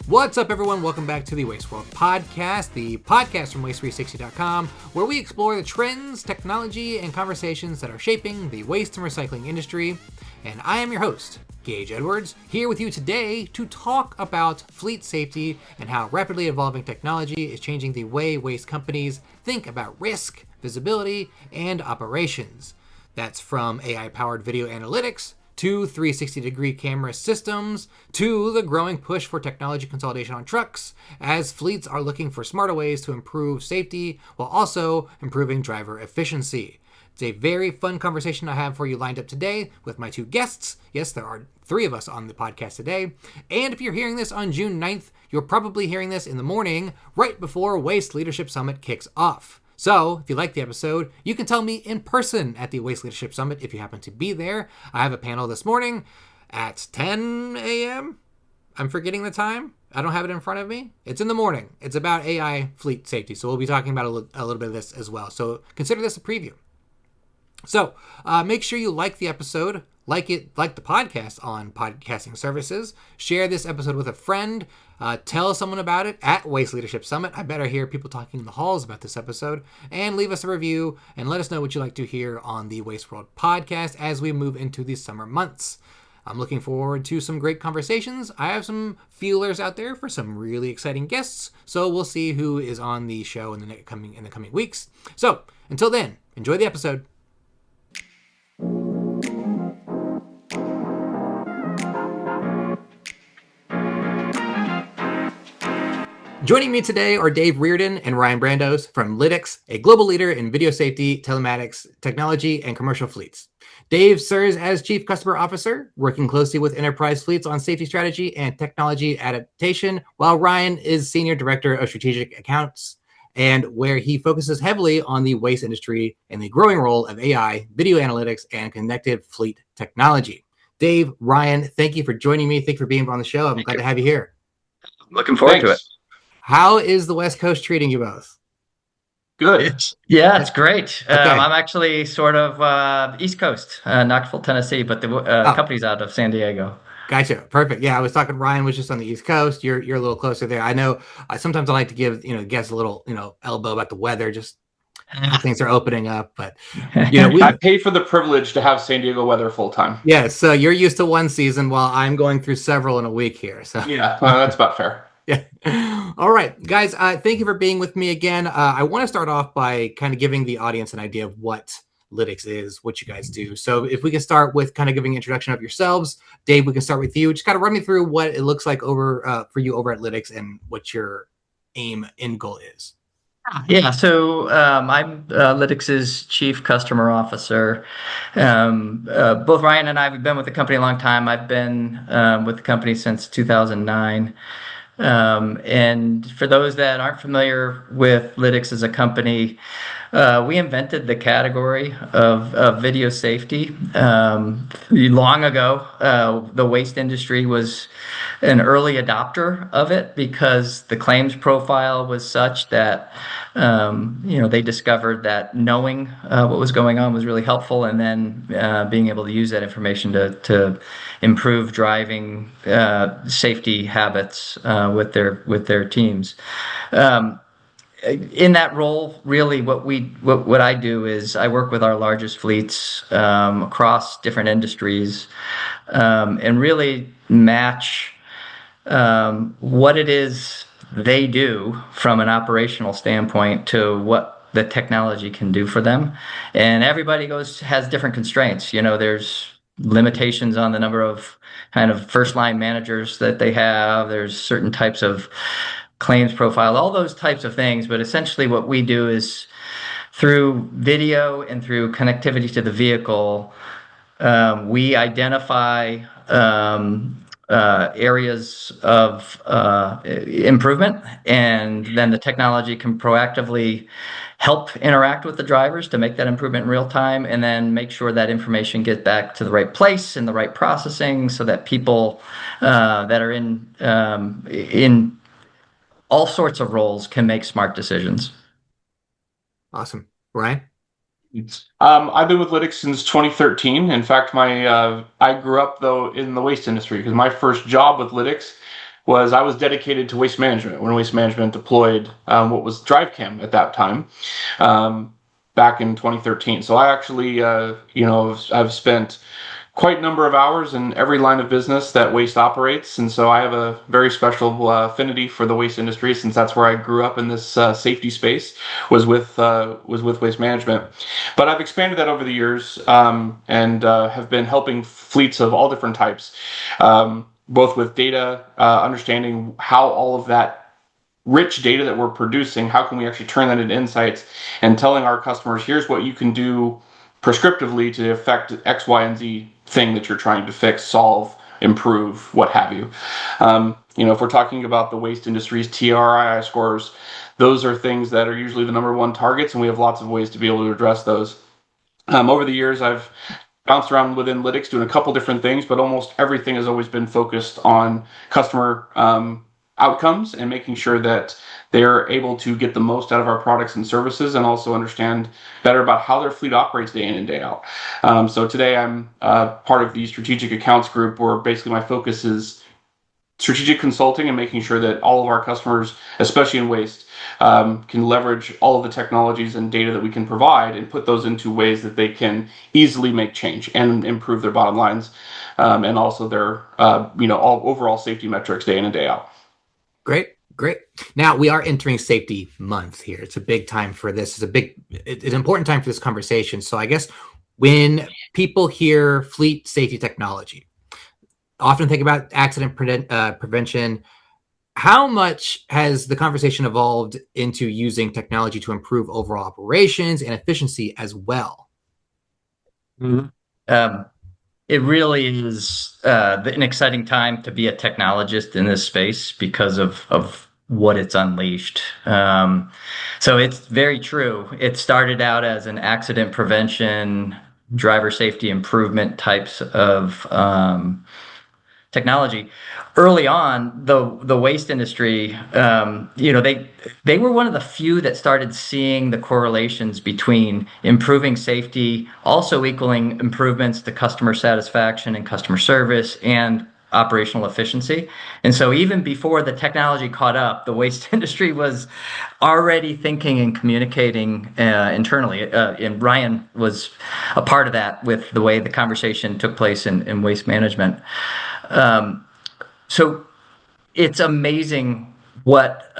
What's up, everyone? Welcome back to the Waste World Podcast, the podcast from Waste360.com, where we explore the trends, technology, and conversations that are shaping the waste and recycling industry. And I am your host, Gage Edwards, here with you today to talk about fleet safety and how rapidly evolving technology is changing the way waste companies think about risk, visibility, and operations. That's from AI-powered video analytics to 360-degree camera systems, to the growing push for technology consolidation on trucks, as fleets are looking for smarter ways to improve safety while also improving driver efficiency. It's a very fun conversation I have for you lined up today with my two guests. Yes, there are three of us on the podcast today. And if you're hearing this on June 9th, you're probably hearing this in the morning, right before Waste Leadership Summit kicks off. So, if you like the episode, you can tell me in person at the Waste Leadership Summit if you happen to be there. I have a panel this morning at 10 a.m. I'm forgetting the time. I don't have it in front of me. It's in the morning. It's about AI fleet safety, so we'll be talking about a little bit of this as well. So, consider this a preview. So, make sure you like the episode, like the podcast on podcasting services, share this episode with a friend, tell someone about it at Waste Leadership Summit. I better hear people talking in the halls about this episode, and leave us a review and let us know what you'd like to hear on the Waste World Podcast as we move into the summer months. I'm looking forward to some great conversations. I have some feelers out there for some really exciting guests, so we'll see who is on the show in the coming weeks. So, until then, enjoy the episode. Joining me today are Dave Riordan and Ryan Brandos from Lytx, a global leader in video safety, telematics, technology, and commercial fleets. Dave serves as Chief Customer Officer, working closely with enterprise fleets on safety strategy and technology adaptation, while Ryan is Senior Director of Strategic Accounts, and where he focuses heavily on the waste industry and the growing role of AI, video analytics, and connected fleet technology. Dave, Ryan, thank you for joining me. Thank you for being on the show. I'm glad to have you here. Looking forward to it. How is the West Coast treating you both? Good. It's great. Okay. I'm actually sort of East Coast, Knoxville, Tennessee, but the company's out of San Diego. Gotcha. Perfect. Yeah, I was talking. Ryan was just on the East Coast. You're a little closer there. I know. Sometimes I like to give guests a little elbow about the weather. Just things are opening up, but I pay for the privilege to have San Diego weather full time. Yeah. So you're used to one season while I'm going through several in a week here. So yeah, that's about fair. Yeah. All right, guys, thank you for being with me again. I want to start off by kind of giving the audience an idea of what Lytx is, what you guys do. So if we can start with kind of giving an introduction of yourselves. Dave, we can start with you. Just kind of run me through what it looks like for you over at Lytx and what your end goal is. Yeah, so I'm Lytx's Chief Customer Officer. Both Ryan and I, we've been with the company a long time. I've been with the company since 2009. And for those that aren't familiar with Lytx as a company, we invented the category of video safety. Long ago, the waste industry was an early adopter of it because the claims profile was such that they discovered that knowing what was going on was really helpful, and then being able to use that information to improve driving safety habits with their teams. In that role, really, what I do is I work with our largest fleets across different industries, and really match what it is they do from an operational standpoint to what the technology can do for them. And everybody has different constraints. There's limitations on the number of kind of first line managers that they have. There's certain types of claims profile, all those types of things. But essentially what we do is through video and through connectivity to the vehicle, we identify areas of improvement, and then the technology can proactively help interact with the drivers to make that improvement in real time, and then make sure that information gets back to the right place and the right processing, so that people that are in all sorts of roles can make smart decisions. Awesome. Ryan? I've been with Lytx since 2013. In fact, I grew up though in the waste industry, because my first job with Lytx was I was dedicated to waste management when waste management deployed what was DriveCam at that time, back in 2013. So I actually, I've spent quite a number of hours in every line of business that waste operates, and so I have a very special affinity for the waste industry, since that's where I grew up in this safety space, was with waste management. But I've expanded that over the years, and have been helping fleets of all different types, both with data, understanding how all of that rich data that we're producing, how can we actually turn that into insights, and telling our customers, here's what you can do prescriptively to affect X, Y, and Z thing that you're trying to fix, solve, improve, what have you. If we're talking about the waste industry's TRII scores, those are things that are usually the number one targets, and we have lots of ways to be able to address those. Over the years, I've bounced around within Lytx doing a couple different things, but almost everything has always been focused on customer outcomes and making sure that they're able to get the most out of our products and services, and also understand better about how their fleet operates day in and day out. So today I'm part of the strategic accounts group, where basically my focus is strategic consulting and making sure that all of our customers, especially in waste, can leverage all of the technologies and data that we can provide and put those into ways that they can easily make change and improve their bottom lines, and also their all overall safety metrics day in and day out. Great. Now we are entering safety month here. It's a big time for this. It's an important time for this conversation. So I guess when people hear fleet safety technology, often think about accident prevention. How much has the conversation evolved into using technology to improve overall operations and efficiency as well? Mm-hmm. It really is an exciting time to be a technologist in this space because of what it's unleashed. So it's very true. It started out as an accident prevention, driver safety improvement types of technology. Early on, the waste industry, they were one of the few that started seeing the correlations between improving safety, also equaling improvements to customer satisfaction and customer service and operational efficiency. And so even before the technology caught up, the waste industry was already thinking and communicating internally. And Ryan was a part of that with the way the conversation took place in waste management. So it's amazing what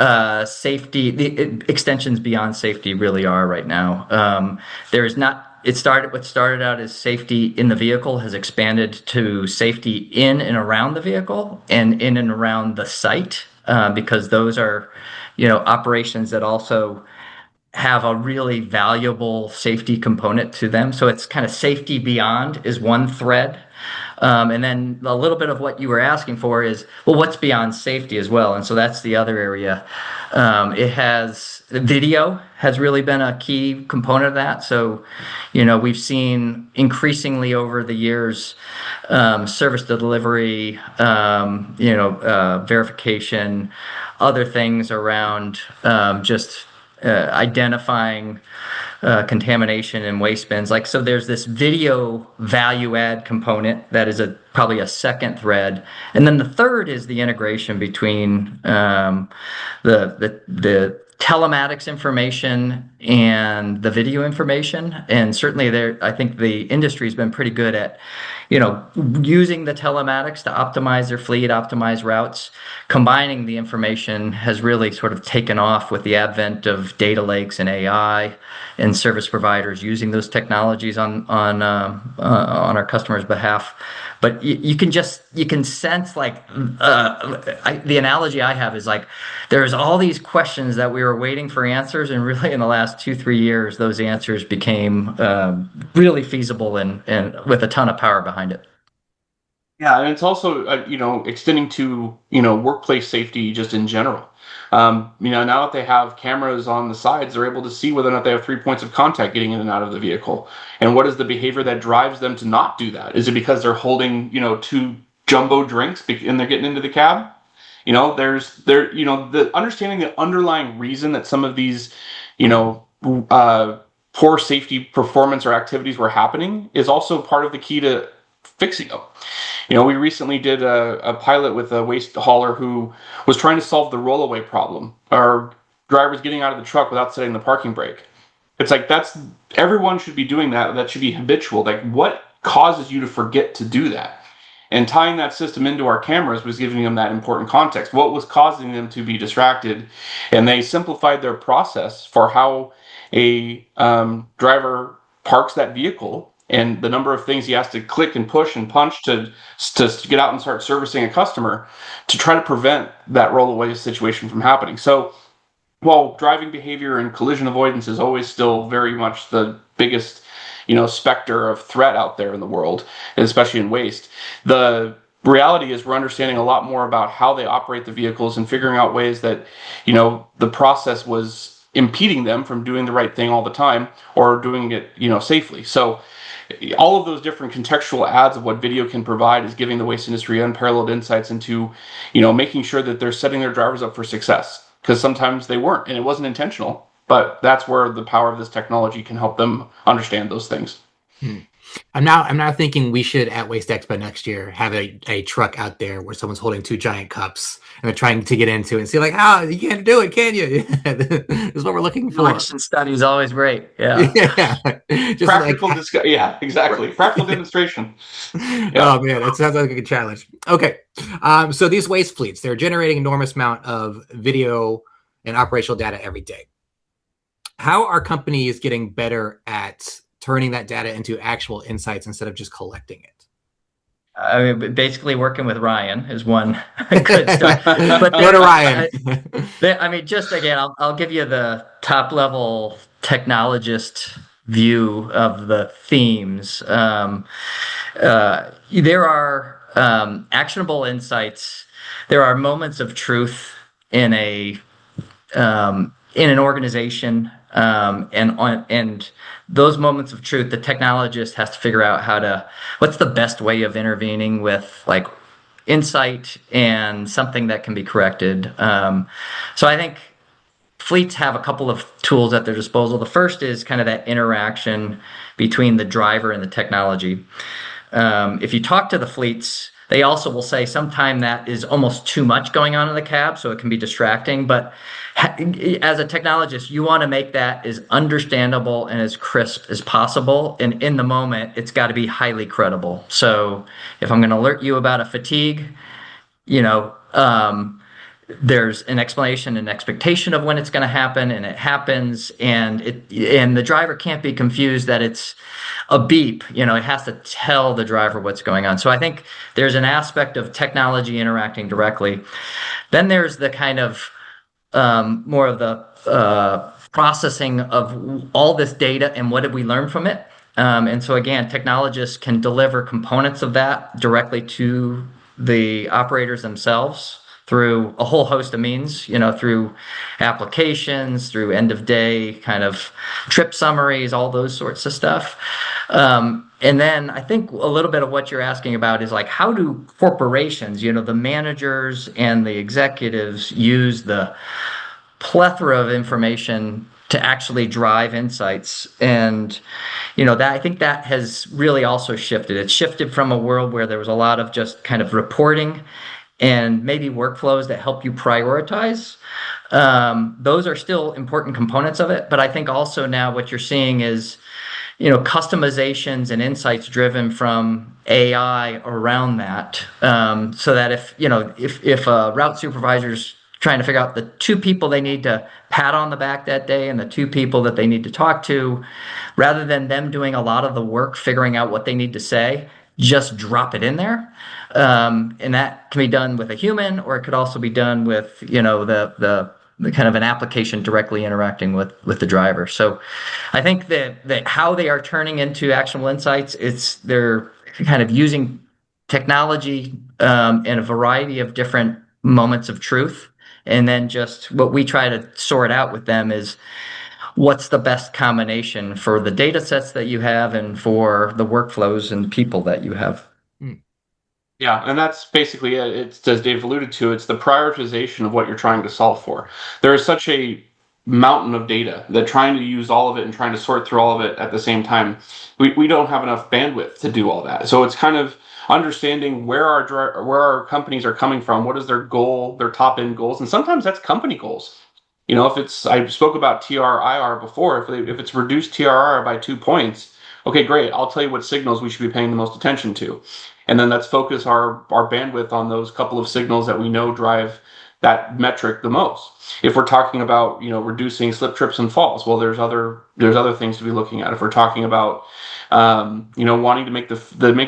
safety, the extensions beyond safety really are right now. What started out as safety in the vehicle has expanded to safety in and around the vehicle and in and around the site, because those are, operations that also have a really valuable safety component to them. So it's kind of safety beyond is one thread. And then a little bit of what you were asking for is, well, what's beyond safety as well? And so that's the other area. Video has really been a key component of that. So, we've seen increasingly over the years, service delivery, verification, other things around identifying contamination in waste bins. So there's this video value add component that is probably a second thread, and then the third is the integration between the telematics information and the video information. And certainly I think the industry's been pretty good at using the telematics to optimize their fleet, optimize routes. Combining the information has really sort of taken off with the advent of data lakes and AI, and service providers using those technologies on our customers' behalf. But you can sense the analogy I have is there's all these questions that we were waiting for answers, and really in the last 2-3 years, those answers became really feasible and with a ton of power behind it. Yeah, and it's also extending to workplace safety just in general. Now that they have cameras on the sides, they're able to see whether or not they have 3 points of contact getting in and out of the vehicle. And what is the behavior that drives them to not do that? Is it because they're holding 2 jumbo drinks and they're getting into the cab? The understanding the underlying reason that some of these poor safety performance or activities were happening is also part of the key to fixing them. We recently did a pilot with a waste hauler who was trying to solve the rollaway problem. Our drivers getting out of the truck without setting the parking brake. It's like everyone should be doing that. That should be habitual. Like, what causes you to forget to do that? And tying that system into our cameras was giving them that important context. What was causing them to be distracted? And they simplified their process for how a driver parks that vehicle and the number of things he has to click and push and punch to get out and start servicing a customer to try to prevent that rollaway situation from happening. So while driving behavior and collision avoidance is always still very much the biggest specter of threat out there in the world, especially in waste, the reality is we're understanding a lot more about how they operate the vehicles and figuring out ways that the process was impeding them from doing the right thing all the time or doing it safely. So all of those different contextual adds of what video can provide is giving the waste industry unparalleled insights into making sure that they're setting their drivers up for success, because sometimes they weren't and it wasn't intentional. But that's where the power of this technology can help them understand those things. I'm now thinking we should at Waste Expo next year have a truck out there where someone's holding 2 giant cups and they're trying to get into it and see like, you can't do it, can you? This is what we're looking for. Election study is always great. Yeah. Just practical discussion. Yeah, exactly. Practical demonstration. Yeah. Oh man, that sounds like a good challenge. Okay. So these waste fleets, they're generating enormous amount of video and operational data every day. How are companies getting better at turning that data into actual insights instead of just collecting it? I mean, basically working with Ryan is one good start. But go to Ryan. I mean, just again, I'll give you the top level technologist view of the themes. There are actionable insights. There are moments of truth in an organization, and those moments of truth, the technologist has to figure out what's the best way of intervening with like insight and something that can be corrected. So I think fleets have a couple of tools at their disposal. The first is kind of that interaction between the driver and the technology. If you talk to the fleets, they also will say sometimes that is almost too much going on in the cab, so it can be distracting. But as a technologist, you want to make that as understandable and as crisp as possible. And in the moment, it's got to be highly credible. So if I'm going to alert you about a fatigue, there's an explanation and expectation of when it's going to happen, and it happens, and the driver can't be confused that it's a beep. It has to tell the driver what's going on. So I think there's an aspect of technology interacting directly. Then there's the kind of more of the processing of all this data and what did we learn from it. And so again, technologists can deliver components of that directly to the operators themselves through a whole host of means, through applications, through end of day kind of trip summaries, all those sorts of stuff. And then I think a little bit of what you're asking about is like, how do corporations, the managers and the executives use the plethora of information to actually drive insights? And, that I think that has really also shifted. It's shifted from a world where there was a lot of just kind of reporting and maybe workflows that help you prioritize. Those are still important components of it. But I think also now what you're seeing is, customizations and insights driven from AI around that. So that if a route supervisor's trying to figure out the 2 people they need to pat on the back that day and the 2 people that they need to talk to, rather than them doing a lot of the work figuring out what they need to say, just drop it in there. And that can be done with a human, or it could also be done with, the kind of an application directly interacting with the driver. So I think that how they are turning into actionable insights, they're kind of using technology in a variety of different moments of truth. And then just what we try to sort out with them is what's the best combination for the data sets that you have and for the workflows and people that you have. Yeah, and that's basically it. It's, as Dave alluded to, it's the prioritization of what you're trying to solve for. There is such a mountain of data that trying to use all of it and trying to sort through all of it at the same time, we don't have enough bandwidth to do all that. So it's kind of understanding where our companies are coming from, what is their goal, their top end goals, and sometimes that's company goals. If it's, I spoke about TRIR before, if it's reduced TRIR by 2 points, okay, great. I'll tell you what signals we should be paying the most attention to. And then let's focus our bandwidth on those couple of signals that we know drive that metric the most. If we're talking about, reducing slip, trips, and falls, well, there's other things to be looking at. If we're talking about, wanting to make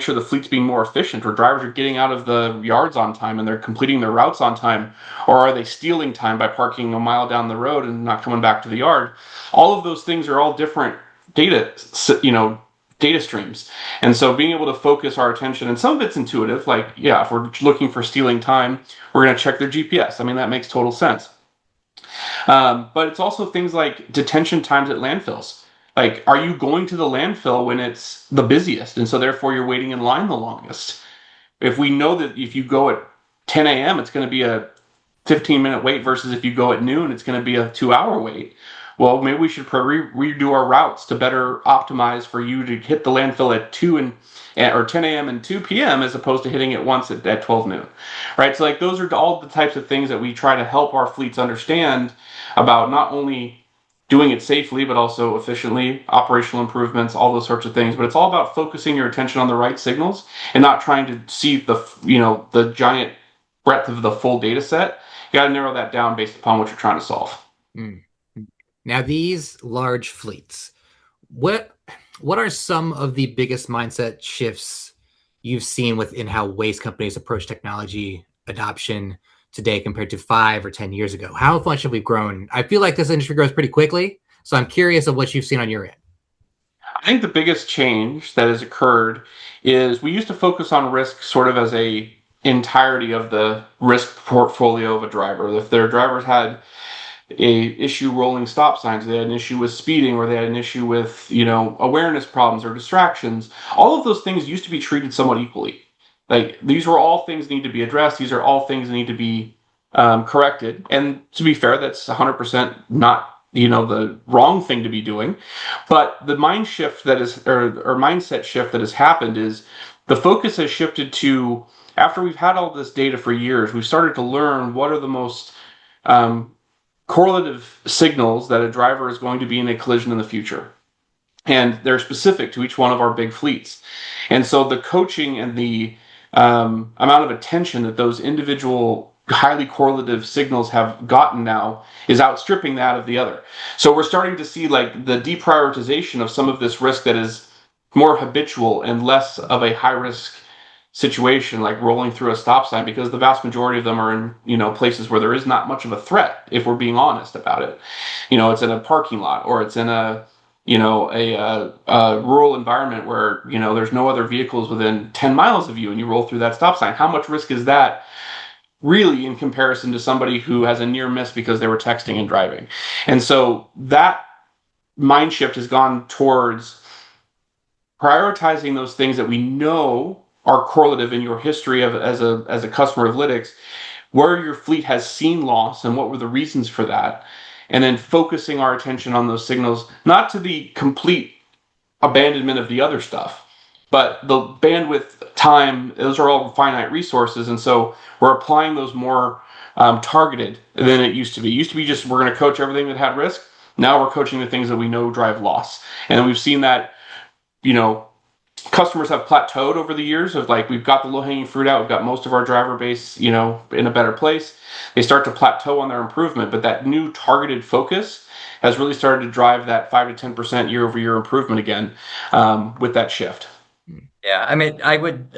sure the fleet's being more efficient, or drivers are getting out of the yards on time and they're completing their routes on time, or are they stealing time by parking a mile down the road and not coming back to the yard? All of those things are all different data streams. And so being able to focus our attention, and some of it's intuitive, like, yeah, if we're looking for stealing time, we're going to check their GPS. I mean, that makes total sense. But it's also things like detention times at landfills. Like, are you going to the landfill when it's the busiest, and so therefore you're waiting in line the longest? If we know that if you go at 10 a.m., it's going to be a 15-minute wait versus if you go at noon, it's going to be a 2-hour wait. Well, maybe we should redo our routes to better optimize for you to hit the landfill at 10 a.m. and 2 p.m. as opposed to hitting it once at 12 noon, right? So like those are all the types of things that we try to help our fleets understand about not only doing it safely, but also efficiently, operational improvements, all those sorts of things. But it's all about focusing your attention on the right signals and not trying to see the giant breadth of the full data set. You got to narrow that down based upon what you're trying to solve. Mm. Now, these large fleets, what are some of the biggest mindset shifts you've seen within how waste companies approach technology adoption today compared to 5 or 10 years ago? How much have we grown? I feel like this industry grows pretty quickly, so I'm curious of what you've seen on your end. I think the biggest change that has occurred is we used to focus on risk sort of as a entirety of the risk portfolio of a driver. If their drivers had a issue rolling stop signs, they had an issue with speeding, or they had an issue with awareness problems or distractions, all of those things used to be treated somewhat equally. Like, these were all things that need to be addressed. These are all things that need to be corrected. And to be fair, that's 100% not the wrong thing to be doing. But the mindset shift that has happened is the focus has shifted to, after we've had all this data for years, we've started to learn what are the most correlative signals that a driver is going to be in a collision in the future. And they're specific to each one of our big fleets. And so the coaching and the amount of attention that those individual highly correlative signals have gotten now is outstripping that of the other. So we're starting to see like the deprioritization of some of this risk that is more habitual and less of a high risk situation, like rolling through a stop sign, because the vast majority of them are in places where there is not much of a threat, if we're being honest about it. It's in a parking lot, or it's in a rural environment where there's no other vehicles within 10 miles of you, and you roll through that stop sign. How much risk is that really in comparison to somebody who has a near miss because they were texting and driving? And so that mind shift has gone towards prioritizing those things that we know are correlative in your history as a customer of Lytx, where your fleet has seen loss and what were the reasons for that, and then focusing our attention on those signals, not to the complete abandonment of the other stuff, but the bandwidth, time, those are all finite resources, and so we're applying those more targeted than it used to be. It used to be just, we're going to coach everything that had risk. Now we're coaching the things that we know drive loss. And we've seen that, customers have plateaued over the years of like, we've got the low-hanging fruit out, we've got most of our driver base, in a better place. They start to plateau on their improvement, but that new targeted focus has really started to drive that 5 to 10% year-over-year improvement again with that shift. Yeah, I mean, I would,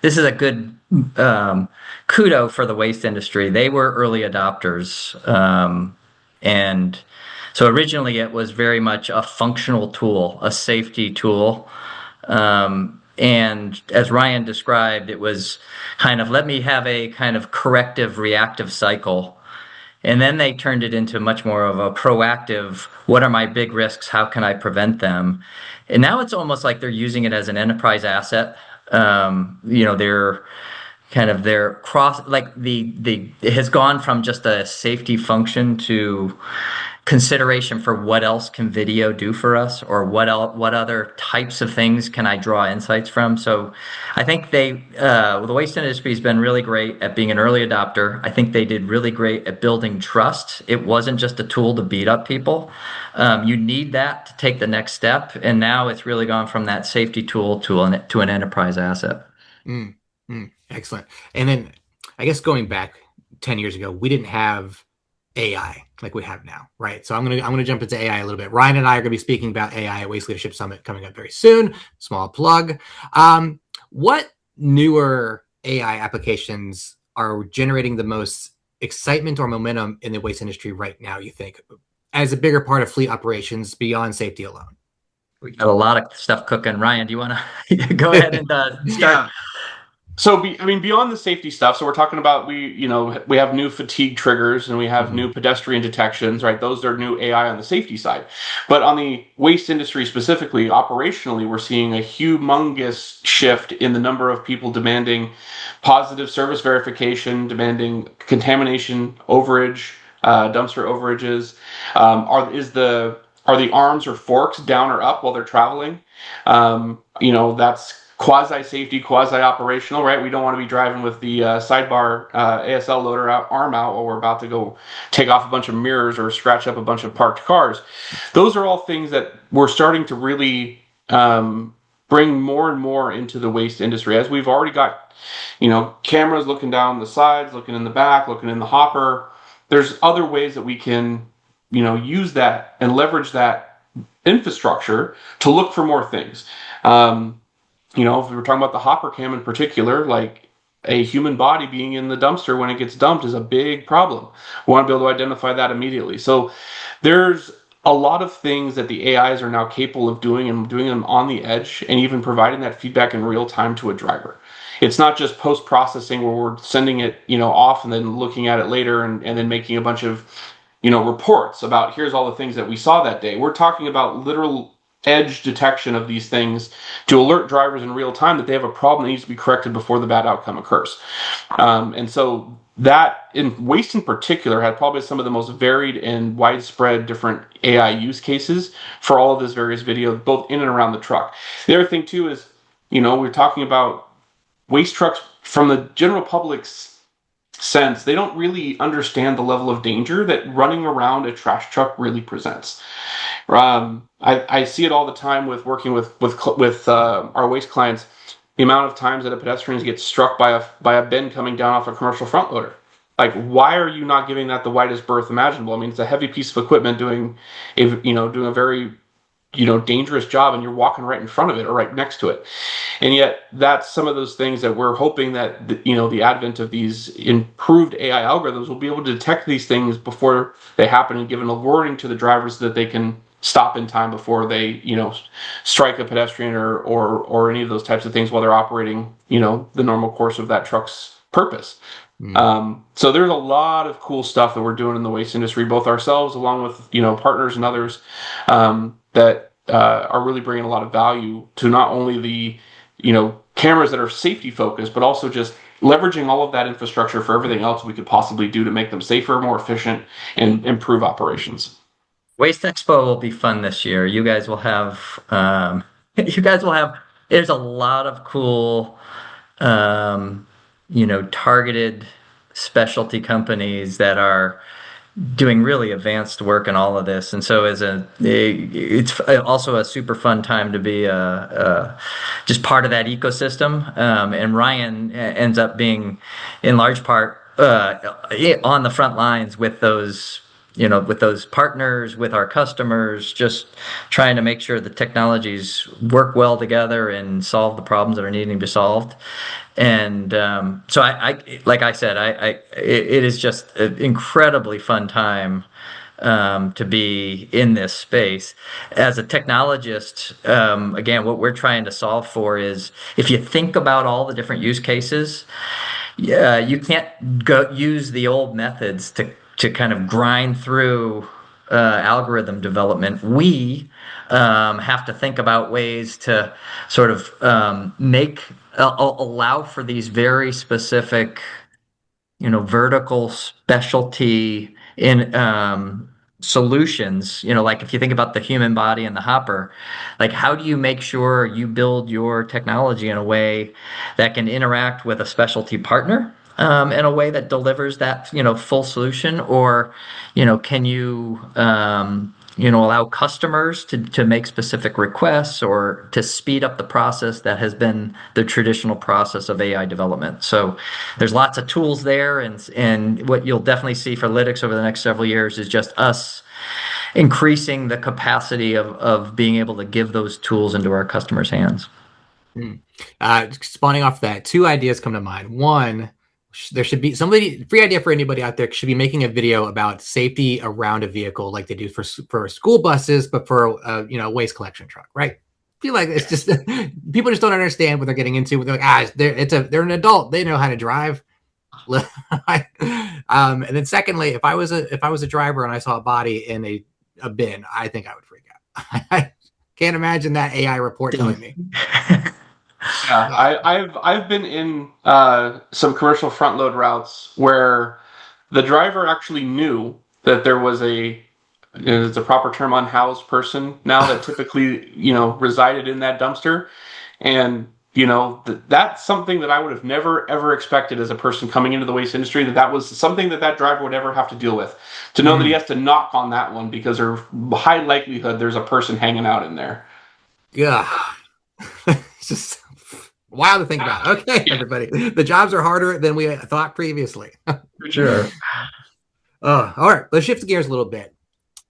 this is a good kudo for the waste industry. They were early adopters. And so originally it was very much a functional tool, a safety tool. And as Ryan described, it was kind of, let me have a kind of corrective, reactive cycle. And then they turned it into much more of a proactive, what are my big risks? How can I prevent them? And now it's almost like they're using it as an enterprise asset. They're kind of their cross, like it has gone from just a safety function to consideration for what else can video do for us, or what other types of things can I draw insights from. So I think the waste industry has been really great at being an early adopter. I think they did really great at building trust. It wasn't just a tool to beat up people. You need that to take the next step, and now it's really gone from that safety tool to an enterprise asset. Excellent. And then I guess going back 10 years ago, we didn't have AI like we have now, right? So I'm gonna jump into AI a little bit. Ryan and I are gonna be speaking about AI at Waste Leadership Summit coming up very soon. Small plug. What newer AI applications are generating the most excitement or momentum in the waste industry right now, you think, as a bigger part of fleet operations beyond safety alone? We got a lot of stuff cooking. Ryan, do you want to go ahead and start? Yeah. So, beyond the safety stuff, so we're talking about we have new fatigue triggers and we have new pedestrian detections, right? Those are new AI on the safety side. But on the waste industry specifically, operationally, we're seeing a humongous shift in the number of people demanding positive service verification, demanding contamination overage, dumpster overages. Are the arms or forks down or up while they're traveling? That's quasi-safety, quasi-operational, right? We don't want to be driving with the sidebar ASL loader arm out while we're about to go take off a bunch of mirrors or scratch up a bunch of parked cars. Those are all things that we're starting to really bring more and more into the waste industry, as we've already got, cameras looking down the sides, looking in the back, looking in the hopper. There's other ways that we can, use that and leverage that infrastructure to look for more things. If we were talking about the hopper cam in particular, like a human body being in the dumpster when it gets dumped is a big problem. We want to be able to identify that immediately. So there's a lot of things that the AIs are now capable of doing, and doing them on the edge, and even providing that feedback in real time to a driver. It's not just post-processing where we're sending it, off and then looking at it later and then making a bunch of, reports about here's all the things that we saw that day. We're talking about literal edge detection of these things to alert drivers in real time that they have a problem that needs to be corrected before the bad outcome occurs. And so that, in waste in particular, had probably some of the most varied and widespread different AI use cases for all of this various video, both in and around the truck. The other thing too is, we're talking about waste trucks from the general public's sense. They don't really understand the level of danger that running around a trash truck really presents. I see it all the time with working with our waste clients. The amount of times that a pedestrian gets struck by a bin coming down off a commercial front loader. Like, why are you not giving that the widest berth imaginable? I mean, it's a heavy piece of equipment doing a very dangerous job, and you're walking right in front of it or right next to it. And yet that's some of those things that we're hoping that the advent of these improved AI algorithms will be able to detect these things before they happen and give a warning to the drivers so that they can stop in time before they strike a pedestrian or any of those types of things while they're operating the normal course of that truck's purpose. So there's a lot of cool stuff that we're doing in the waste industry, both ourselves along with partners and others that are really bringing a lot of value to not only the cameras that are safety focused, but also just leveraging all of that infrastructure for everything else we could possibly do to make them safer, more efficient, and improve operations. Waste Expo will be fun this year. You guys will have there's a lot of cool targeted specialty companies that are doing really advanced work in all of this. And so it's also a super fun time to be just part of that ecosystem. And Ryan ends up being in large part on the front lines with those partners, with our customers, just trying to make sure the technologies work well together and solve the problems that are needing to be solved. And so like I said, it is just an incredibly fun time to be in this space. As a technologist, again, what we're trying to solve for is, if you think about all the different use cases, you can't go use the old methods to kind of grind through algorithm development. We have to think about ways to sort of allow for these very specific, vertical specialty in solutions, like if you think about the human body and the hopper, like how do you make sure you build your technology in a way that can interact with a specialty partner in a way that delivers that, full solution? Or, can you, allow customers to make specific requests or to speed up the process that has been the traditional process of AI development? So there's lots of tools there, and what you'll definitely see for Lytx over the next several years is just us increasing the capacity of being able to give those tools into our customers' hands. Spawning off that, two ideas come to mind. One, there should be somebody, free idea for anybody out there, should be making a video about safety around a vehicle like they do for school buses, but for a waste collection truck, right? I feel like it's just people just don't understand what they're getting into. They're like, they're an adult, they know how to drive. And then secondly, if I was a driver and I saw a body in a bin, I think I would freak out. I can't imagine that AI report telling me. Yeah, I've been in some commercial front load routes where the driver actually knew that there was it's a proper term, unhoused person now that typically resided in that dumpster, and that's something that I would have never ever expected as a person coming into the waste industry, that was something that driver would ever have to deal with, to know that he has to knock on that one because there's high likelihood there's a person hanging out in there. Yeah. It's just wild to think about. Okay, everybody. The jobs are harder than we thought previously. For sure. All right. Let's shift gears a little bit.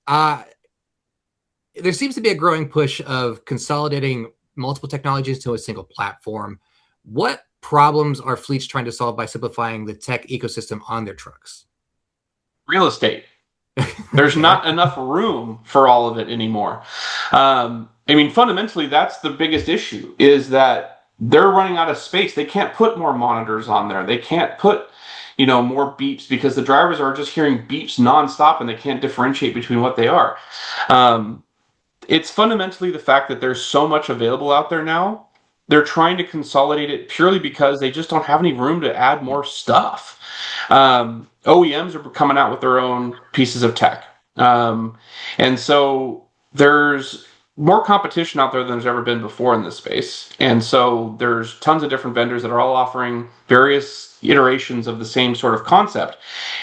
There seems to be a growing push of consolidating multiple technologies to a single platform. What problems are fleets trying to solve by simplifying the tech ecosystem on their trucks? Real estate. There's not enough room for all of it anymore. Fundamentally, that's the biggest issue, is that they're running out of space. They can't put more monitors on there. They can't put, more beeps, because the drivers are just hearing beeps nonstop and they can't differentiate between what they are. It's fundamentally the fact that there's so much available out there now. They're trying to consolidate it purely because they just don't have any room to add more stuff. OEMs are coming out with their own pieces of tech. And so there's more competition out there than there's ever been before in this space. And so there's tons of different vendors that are all offering various iterations of the same sort of concept.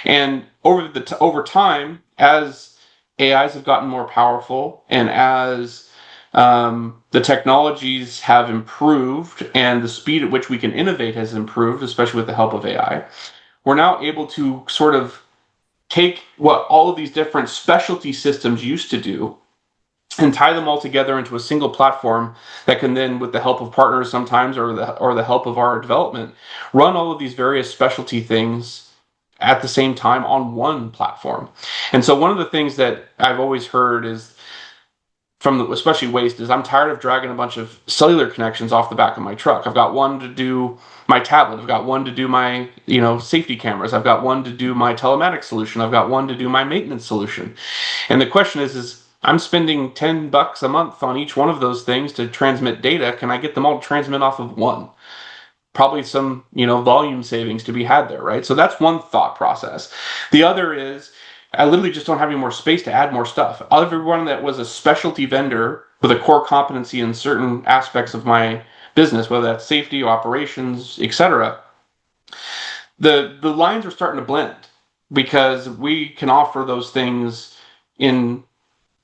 And over time, as AIs have gotten more powerful, and as the technologies have improved and the speed at which we can innovate has improved, especially with the help of AI, we're now able to sort of take what all of these different specialty systems used to do and tie them all together into a single platform that can then, with the help of partners sometimes, or the help of our development, run all of these various specialty things at the same time on one platform. And so one of the things that I've always heard is, especially waste, is I'm tired of dragging a bunch of cellular connections off the back of my truck. I've got one to do my tablet. I've got one to do my safety cameras. I've got one to do my telematics solution. I've got one to do my maintenance solution. And the question is I'm spending $10 a month on each one of those things to transmit data. Can I get them all to transmit off of one? Probably some volume savings to be had there, right? So that's one thought process. The other is, I literally just don't have any more space to add more stuff. Everyone that was a specialty vendor with a core competency in certain aspects of my business, whether that's safety, operations, etc., the lines are starting to blend, because we can offer those things in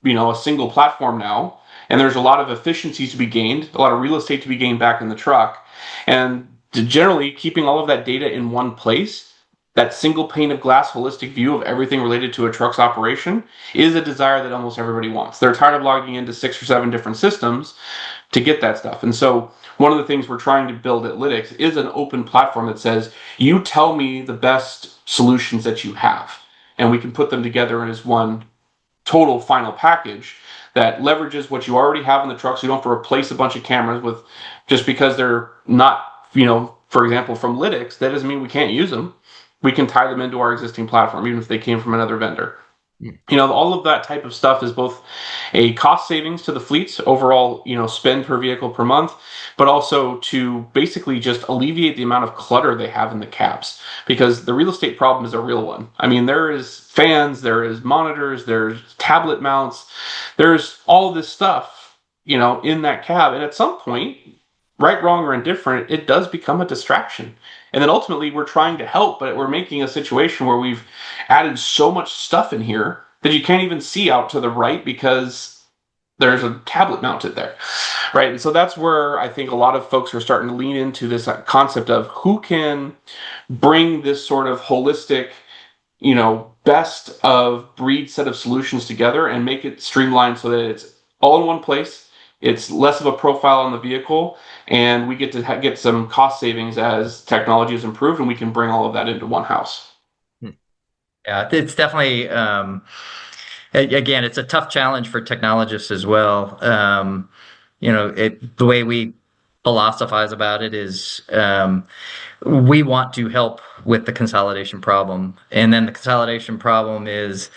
a single platform now, and there's a lot of efficiencies to be gained, a lot of real estate to be gained back in the truck, and generally keeping all of that data in one place, that single pane of glass holistic view of everything related to a truck's operation, is a desire that almost everybody wants. They're tired of logging into 6 or 7 different systems to get that stuff. And so one of the things we're trying to build at Lytx is an open platform that says, you tell me the best solutions that you have, and we can put them together as one total final package that leverages what you already have in the truck, so you don't have to replace a bunch of cameras with, just because they're not, for example, from Lytx, that doesn't mean we can't use them. We can tie them into our existing platform, even if they came from another vendor. All of that type of stuff is both a cost savings to the fleets overall, spend per vehicle per month, but also to basically just alleviate the amount of clutter they have in the cabs, because the real estate problem is a real one. I mean, there is fans, there is monitors, there's tablet mounts, there's all this stuff, in that cab. And at some point, right, wrong, or indifferent, it does become a distraction. And then ultimately we're trying to help, but we're making a situation where we've added so much stuff in here that you can't even see out to the right because there's a tablet mounted there, right? And so that's where I think a lot of folks are starting to lean into this concept of who can bring this sort of holistic, best of breed set of solutions together and make it streamlined so that it's all in one place. It's less of a profile on the vehicle, and we get to get some cost savings as technology is improved, and we can bring all of that into one house. Yeah, it's definitely, again, it's a tough challenge for technologists as well. The way we philosophize about it is we want to help with the consolidation problem. And then the consolidation problem is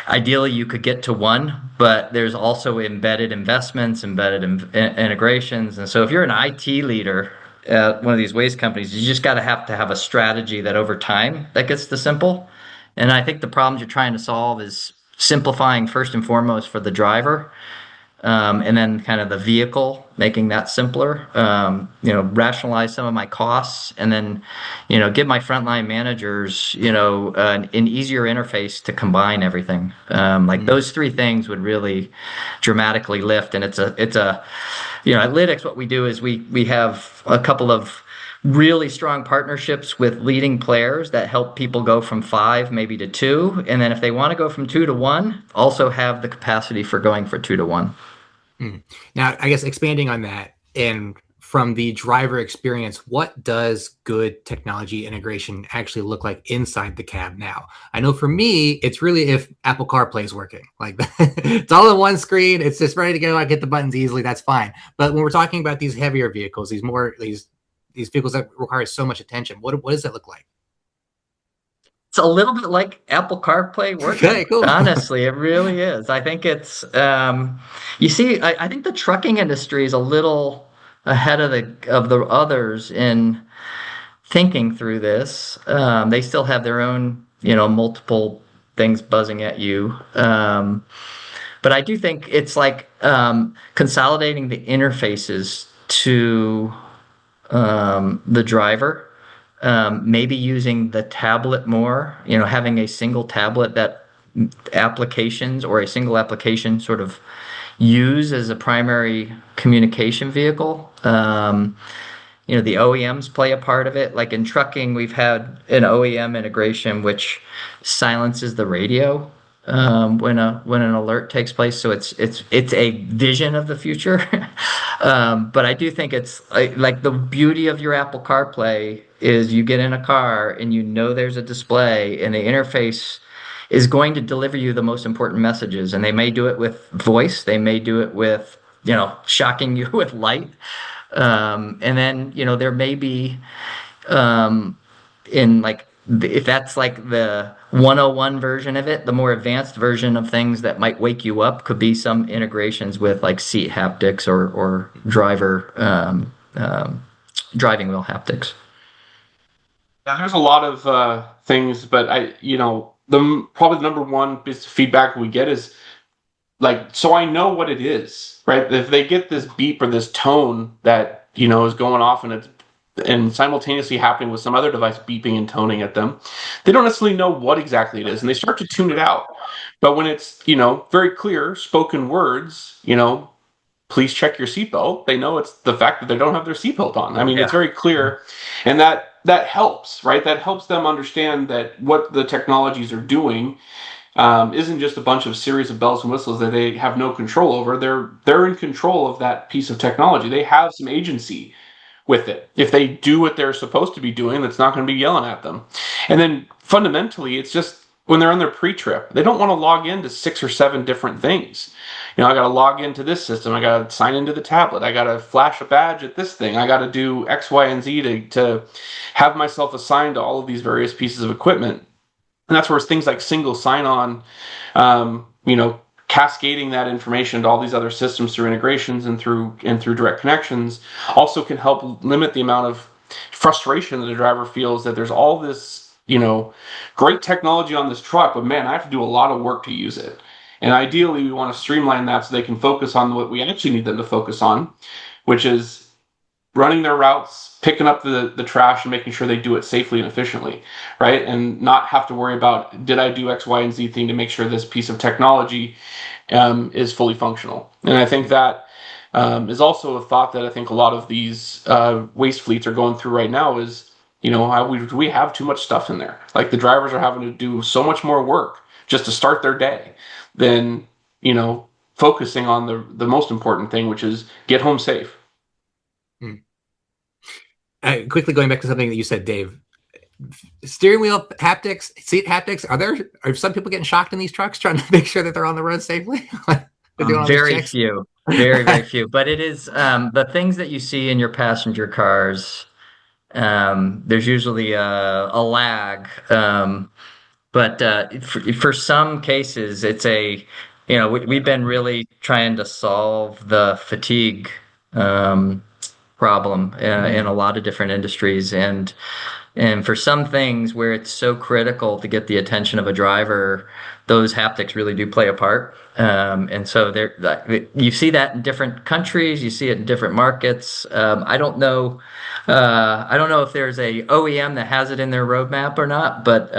ideally you could get to one, but there's also embedded investments, integrations. And so if you're an IT leader at one of these waste companies, you just got to have a strategy that over time that gets to simple. And I think the problems you're trying to solve is simplifying first and foremost for the driver. And then kind of the vehicle, making that simpler, rationalize some of my costs, and then, give my frontline managers, an easier interface to combine everything. Those three things would really dramatically lift. And it's a, at Lytx, what we do is we have a couple of really strong partnerships with leading players that help people go from 5 maybe to 2. And then if they want to go from 2 to 1, also have the capacity for going for 2 to 1. Now, I guess expanding on that, and from the driver experience, what does good technology integration actually look like inside the cab now? I know for me, it's really if Apple CarPlay is working. Like it's all on one screen. It's just ready to go. I get the buttons easily. That's fine. But when we're talking about these heavier vehicles, these vehicles that require so much attention, what does that look like? It's a little bit like Apple CarPlay working. Okay, cool. Honestly, it really is. I think it's, I think the trucking industry is a little ahead of the others in thinking through this. They still have their own, multiple things buzzing at you. But I do think it's like consolidating the interfaces to the driver. Maybe using the tablet more, having a single tablet that applications or a single application sort of use as a primary communication vehicle. The OEMs play a part of it. Like in trucking, we've had an OEM integration which silences the radio when an alert takes place. So it's a vision of the future. But I do think it's like the beauty of your Apple CarPlay is you get in a car and there's a display and the interface is going to deliver you the most important messages. And they may do it with voice. They may do it with, shocking you with light. And then, there may be if that's like the 101 version of it, the more advanced version of things that might wake you up could be some integrations with like seat haptics or driver driving wheel haptics. Yeah, there's a lot of things, but probably the number one piece of feedback we get is so I know what it is, right? If they get this beep or this tone that is going off and simultaneously happening with some other device beeping and toning at them, they don't necessarily know what exactly it is, and they start to tune it out. But when it's very clear spoken words, please check your seatbelt, they know it's the fact that they don't have their seatbelt on. I mean, It's very clear, and that helps, right? That helps them understand that what the technologies are doing isn't just a bunch of series of bells and whistles that they have no control over. They're in control of that piece of technology. They have some agency with it. If they do what they're supposed to be doing, that's not going to be yelling at them. And then fundamentally, it's just when they're on their pre-trip, they don't want to log into 6 or 7 different things. I got to log into this system. I got to sign into the tablet. I got to flash a badge at this thing. I got to do X, Y, and Z to have myself assigned to all of these various pieces of equipment. And that's where things like single sign-on, cascading that information to all these other systems through integrations and through direct connections also can help limit the amount of frustration that a driver feels that there's all this, great technology on this truck, but man, I have to do a lot of work to use it. And ideally, we want to streamline that so they can focus on what we actually need them to focus on, which is running their routes, picking up the trash, and making sure they do it safely and efficiently, right? And not have to worry about, did I do X, Y, and Z thing to make sure this piece of technology is fully functional. And I think that is also a thought that I think a lot of these waste fleets are going through right now is, we have too much stuff in there. Like the drivers are having to do so much more work just to start their day than, focusing on the most important thing, which is get home safe. Quickly going back to something that you said, Dave, steering wheel haptics, seat haptics, are some people getting shocked in these trucks trying to make sure that they're on the road safely? Very few, very few. But it is the things that you see in your passenger cars. There's usually a lag, but for some cases, it's we've been really trying to solve the fatigue problem in a lot of different industries, and for some things where it's so critical to get the attention of a driver, those haptics really do play a part. And so you see that in different countries, you see it in different markets. I don't know if there's a OEM that has it in their roadmap or not, but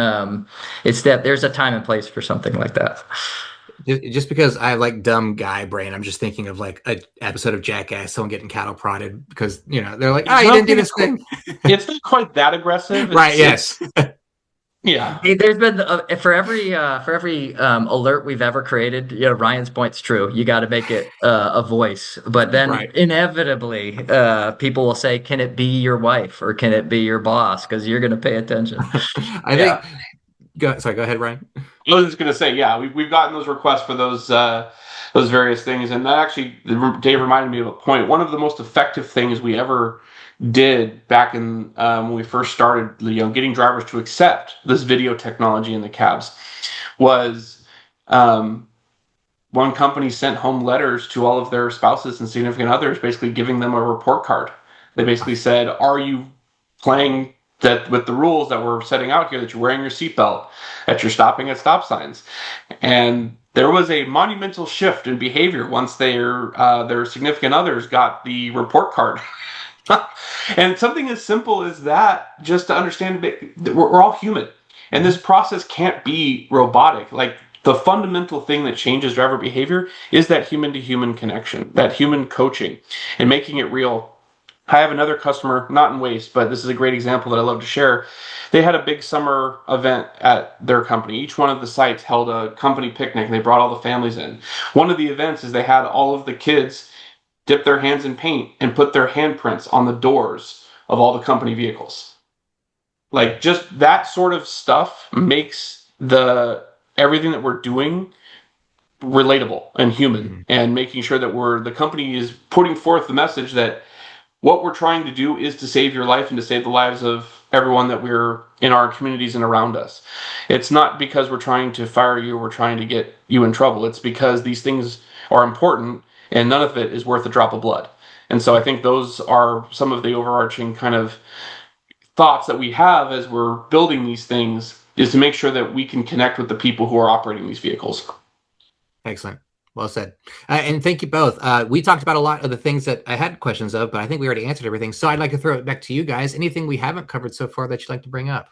it's that there's a time and place for something like that. Just because I have dumb guy brain, I'm just thinking of an episode of Jackass, someone getting cattle prodded because they're like, you didn't do this thing. It's not quite that aggressive, right? Yes. Yeah. There's been for every alert we've ever created, Ryan's point's true. You got to make it a voice, but then inevitably people will say, "Can it be your wife or can it be your boss?" Because you're going to pay attention. I think. Go ahead, Ryan. I was just going to say, we've gotten those requests for those various things, and that actually, Dave reminded me of a point. One of the most effective things we ever did back in when we first started, getting drivers to accept this video technology in the cabs was one company sent home letters to all of their spouses and significant others, basically giving them a report card. They basically said, "Are you playing that with the rules that we're setting out here, that you're wearing your seatbelt, that you're stopping at stop signs?" And there was a monumental shift in behavior once their significant others got the report card. And something as simple as that, just to understand that we're all human. And this process can't be robotic. The fundamental thing that changes driver behavior is that human-to-human connection, that human coaching, and making it real. I have another customer, not in waste, but this is a great example that I love to share. They had a big summer event at their company. Each one of the sites held a company picnic. They brought all the families in. One of the events is they had all of the kids dip their hands in paint and put their handprints on the doors of all the company vehicles. Just that sort of stuff makes everything that we're doing relatable and human, and making sure that the company is putting forth the message that what we're trying to do is to save your life and to save the lives of everyone that we're in our communities and around us. It's not because we're trying to fire you or we're trying to get you in trouble. It's because these things are important and none of it is worth a drop of blood. And so I think those are some of the overarching kind of thoughts that we have as we're building these things, is to make sure that we can connect with the people who are operating these vehicles. Excellent. Well said. And thank you both. We talked about a lot of the things that I had questions of, but I think we already answered everything. So I'd like to throw it back to you guys. Anything we haven't covered so far that you'd like to bring up?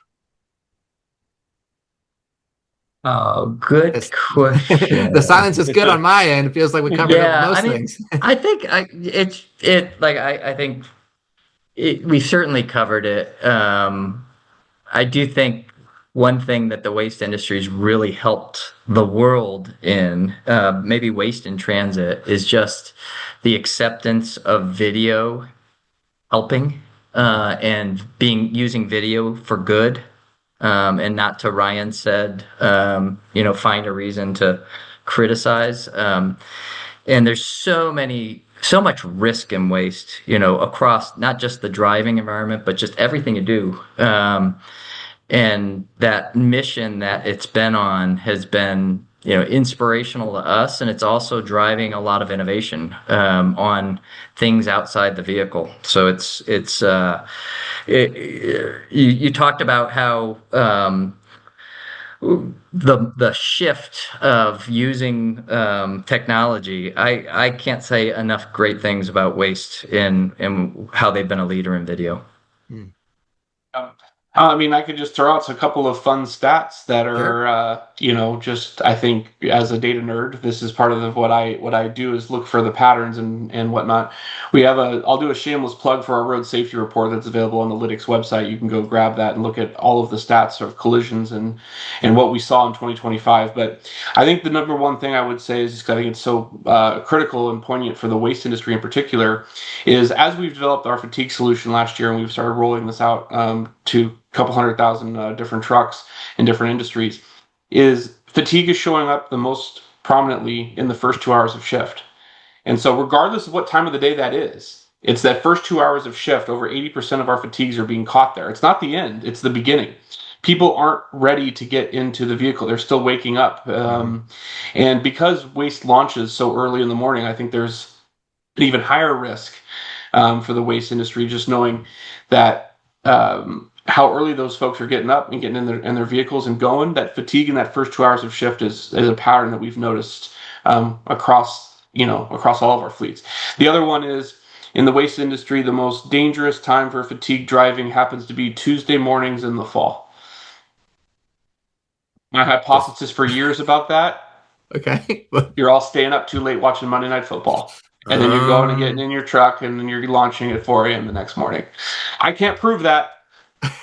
Oh, good question. The silence is good on my end. It feels like we covered most things. I think we certainly covered it. I do think one thing that the waste industry's really helped the world in, maybe waste in transit, is just the acceptance of video helping and using video for good. And not, to Ryan said, find a reason to criticize. And there's so much risk and waste, across not just the driving environment, but just everything you do. and that mission that it's been on has been, inspirational to us, and it's also driving a lot of innovation on things outside the vehicle. So you talked about how the shift of using technology. I can't say enough great things about Waste and how they've been a leader in video. I mean, I could just throw out a couple of fun stats that are, just I think as a data nerd, this is part of what I do is look for the patterns and whatnot. I'll do a shameless plug for our road safety report that's available on the Lytx website. You can go grab that and look at all of the stats of collisions and what we saw in 2025. But I think the number one thing I would say is just I think it's so critical and poignant for the waste industry in particular is as we've developed our fatigue solution last year and we've started rolling this out to couple 100,000 different trucks in different industries, is fatigue is showing up the most prominently in the first 2 hours of shift. And so regardless of what time of the day that is, it's that first 2 hours of shift, over 80% of our fatigues are being caught there. It's not the end, it's the beginning. People aren't ready to get into the vehicle. They're still waking up. And because waste launches so early in the morning, I think there's an even higher risk for the waste industry, just knowing that how early those folks are getting up and getting in their vehicles and going. That fatigue in that first 2 hours of shift is a pattern that we've noticed across all of our fleets. The other one is in the waste industry, the most dangerous time for fatigue driving happens to be Tuesday mornings in the fall. My hypothesis for years about that. Okay. You're all staying up too late watching Monday Night Football. And then you're going and getting in your truck and then you're launching at 4 a.m. the next morning. I can't prove that.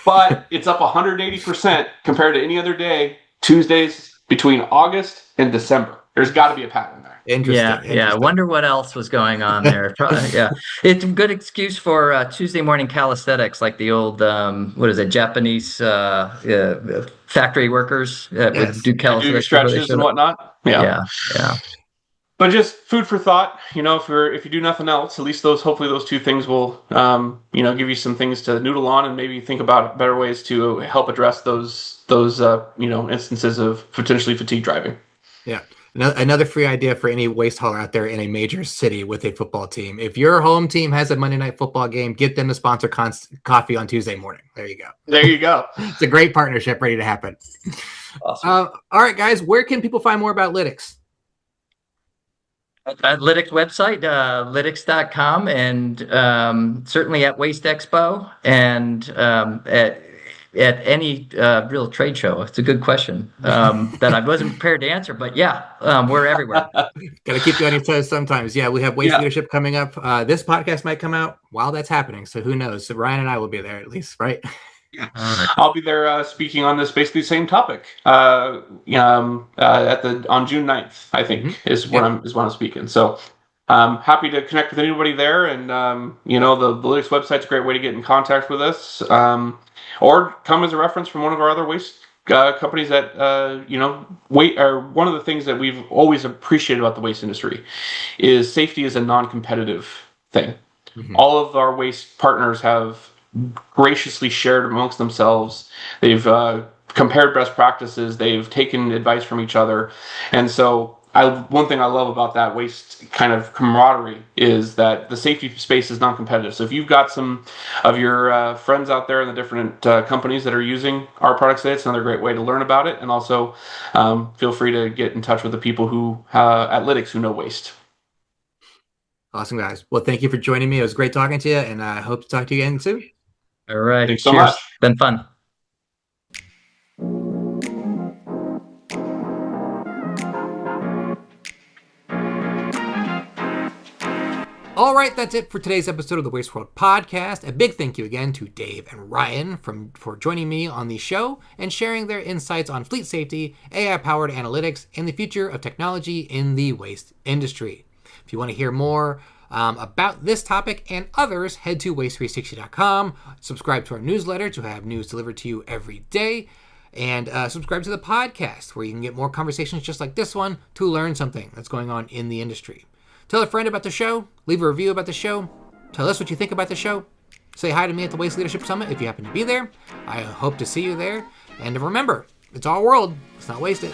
But it's up 180% compared to any other day, Tuesdays between August and December. There's got to be a pattern there. Interesting. Yeah. I wonder what else was going on there. Yeah. It's a good excuse for Tuesday morning calisthenics, like the old, Japanese factory workers that would do calisthenics. Do your stretches and whatnot. Yeah. But just food for thought, if you do nothing else, at least hopefully those two things will, give you some things to noodle on and maybe think about better ways to help address those instances of potentially fatigue driving. Yeah. Another free idea for any waste hauler out there in a major city with a football team. If your home team has a Monday Night Football game, get them to sponsor coffee on Tuesday morning. There you go. It's a great partnership ready to happen. Awesome. All right, guys, where can people find more about Lytx? At Lytx website, lytx.com, and certainly at Waste Expo and at any real trade show. It's a good question that I wasn't prepared to answer, but we're everywhere. Got to keep you on your toes sometimes. Yeah, we have Waste Leadership coming up. This podcast might come out while that's happening, so who knows? So Ryan and I will be there at least, right? Yeah, I'll be there speaking on this basically same topic on June 9th, I think is when I'm speaking. So happy to connect with anybody there, and the Lytx website's a great way to get in contact with us, or come as a reference from one of our other waste companies that one of the things that we've always appreciated about the waste industry is safety is a non-competitive thing. Mm-hmm. All of our waste partners have graciously shared amongst themselves. They've compared best practices. They've taken advice from each other. And so one thing I love about that waste kind of camaraderie is that the safety space is non-competitive. So if you've got some of your friends out there in the different companies that are using our products today, it's another great way to learn about it. And also feel free to get in touch with the people who at Lytx who know waste. Awesome, guys. Well, thank you for joining me. It was great talking to you, and I hope to talk to you again soon. All right. Thanks so much. Been fun. All right, that's it for today's episode of the Waste World Podcast. A big thank you again to Dave and Ryan for joining me on the show and sharing their insights on fleet safety, AI-powered analytics, and the future of technology in the waste industry. If you want to hear more about this topic and others, head to waste360.com, subscribe to our newsletter to have news delivered to you every day, and subscribe to the podcast where you can get more conversations just like this one to learn something that's going on in the industry. Tell a friend about the show, leave a review about the show, tell us what you think about the show. Say hi to me at the Waste Leadership Summit if you happen to be there. I hope to see you there. And remember, it's our world. Let's not waste it.